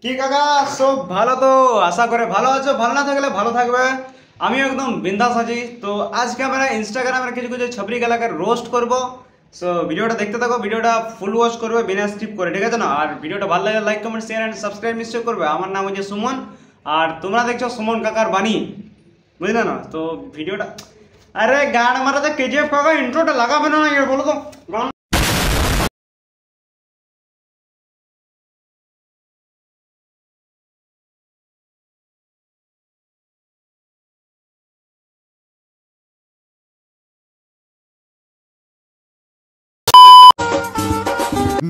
কি কাকা সব ভালো তো? আশা করে ভালো আছো, ভালো না থাকলে ভালো থাকবে। আমি একদম বিন্দাস আছি। তো আজকে আমরা ইনস্টাগ্রামের কিছু কিছু ছবরি খেলাকে রোস্ট করব। সো ভিডিওটা দেখতে থাকো, ভিডিওটা ফুল ওয়াচ করবে বিনা স্কিপ করে, ঠিক আছে না? আর ভিডিওটা ভালো লাগলে like comment share and subscribe নিশ্চয় করবে। আমার নাম হচ্ছে সুমন, আর তোমরা দেখছো সুমন কাকার বাণী, বুঝলে না? তো ভিডিওটা আরে গান মারাতে কেজিএফ কাকা ইন্ট্রোটা লাগাবে না এর বলো তো গান।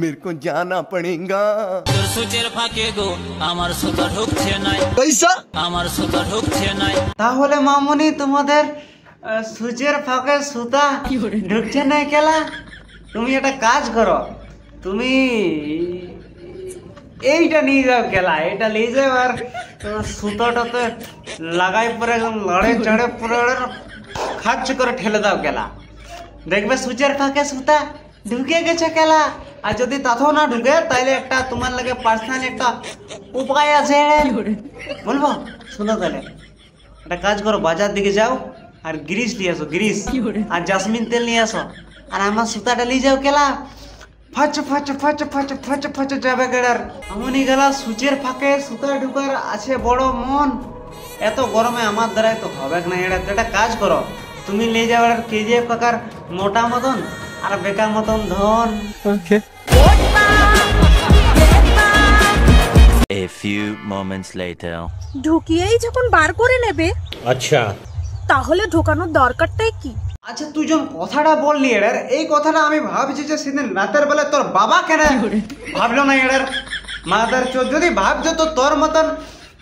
मेरे को जाना पड़ेगा। তোর সুচের ফাঁকে গো আমার সুতা ঢুকছে নাই, पैसा আমার সুতা ঢুকছে নাই। তাহলে মামুনি তোমাদের সূচের ফাঁকে সুতা ঢুকছে না কেলা? তুমি একটা কাজ করো, তুমি এইটা নিয়ে যাও কেলা, এটা নিয়ে যাও আর তোমার সুতাটাতে লাগাই পরে একদম লড়ে চড়ে পুরো খাচ্ছ করে ঠেলে দাও কেলা, দেখবে সূচের ফাঁকে সুতা ঢুকে গেছে কেলা। আর যদি তাতেও না ঢুকে তাইলে একটা তোমার লাগে পার্সোনাল একটা উপায় আছে, বলবো? শোনো তাহলে একটা কাজ করো, বাজার দিকে যাও আর গ্রিস নিয়ে আসো, গ্রিস আর জাসমিন তেল নিয়ে আসো, আর আমার সুতাটা নিয়ে যাও কেলা। ফাচ ফাচ ফাচ ফাচ ফাচ ফাচ যাবে গেড়ার এমনই গেলা সূচের ফাঁকে সুতা ঢুকার আছে বড় মন। এত গরমে আমার দ্বারাই তো হবে না। এটা একটা কাজ করো, তুমি নিয়ে যাও আর কেজিএফ কাকার মোটা মতন আর বেকার মতন ধন। A few moments later. ঢুকিয়েই যখন বার করে নেবে, আচ্ছা তাহলে ঢোকানোর দরকারটাই কি? আচ্ছা তুই যখন কথাটা বললি এটার, এই কথাটা আমি ভাবছি যে সেদিন রাতের বেলা তোর বাবা কেন ভাবলো না এটার? মাদার চোদ যদি ভাবছো তো তোর মতন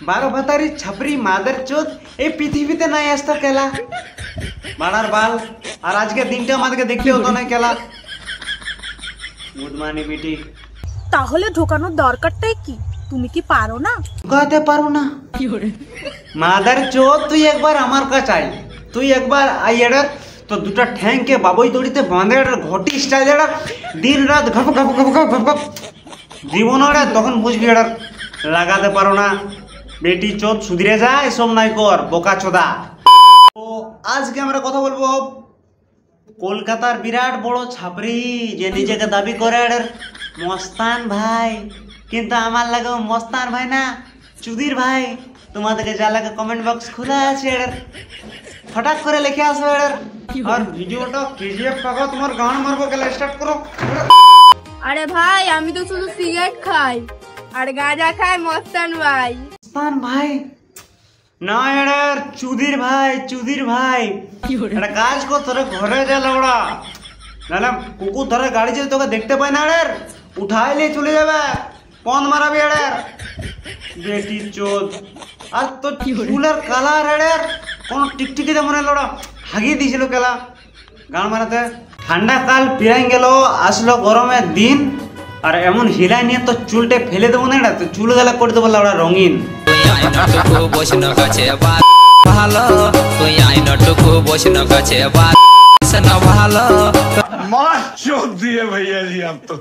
12 ভাতারি ছাপরি মাদার চোদ এই পৃথিবীতে নাই আসতো কেলা, মারার বাল। আর আজকে দিনটা আমাদেরকে দেখতে হতো না কেলা। গুড মর্নিং বিটি। তাহলে ঢোকানোর দরকারটাই কি? তুমি কি পারো না? ঢুকাতে পারো না মাদার চোদ? তুই একবার আমার কাছে আই, তুই একবার আই এটার তো দুটা ঠ্যাংকে বাবুই দড়িতে বাঁধে এটার ঘটি স্টাইল এটার দিন রাত ঘপ ঘপ ঘপ ঘপ ঘপ ঘপ জীবন ওটা, তখন বুঝবি এটার লাগাতে পারো না। বেটি চোদ সুধরে যায়, সব নাই কর বোকা চোদা। তো আজকে আমরা কথা বলবো কলকাতার বিরাট বড় ছাপরি যে নিজেকে দাবি করে এটার মস্তান ভাই, কিন্তু আমার লাগে মস্তান ভাই না, চুদির ভাই। তোমাদেরকে যা লাগে কমেন্ট বক্স খোলা আছে এটার, ফটাক করে লিখে আসো এটার। আর ভিডিওটা কেজিএফ কাকা তোমার গান মারবো গেলে স্টার্ট করো। আরে ভাই আমি তো শুধু সিগারেট খাই আর গাঁজা খাই মস্তান ভাই। মস্তান ভাই না এটার চুদির ভাই, চুদির ভাই। একটা কাজ কর, তোরা ঘরে যা লড়া, নাহলে কুকুর ধরে গাড়ি যেতে তোকে দেখতে পাই না এটার, উঠাইলে চলে যাবে, পন মারাবি এটার বেটি চোদ। আর তোর চুলের কালার এটার কোন টিকটিকিতে মনে লড়া হাগিয়ে দিয়েছিল কেলা গান মারাতে। ঠান্ডা কাল পেরাই গেল, আসলো গরমের দিন, আর এমন হিলাই নিয়ে তো চুলটা ফেলে দেবো না, এটা তো চুল গেলা করে দেবো ওরা রঙিন। তুই আইনটুকু বসনো কাছে ভালো, তুই আইনটুকু বসনো কাছে ভালো। मार चोट दिए भैया जी आप तो।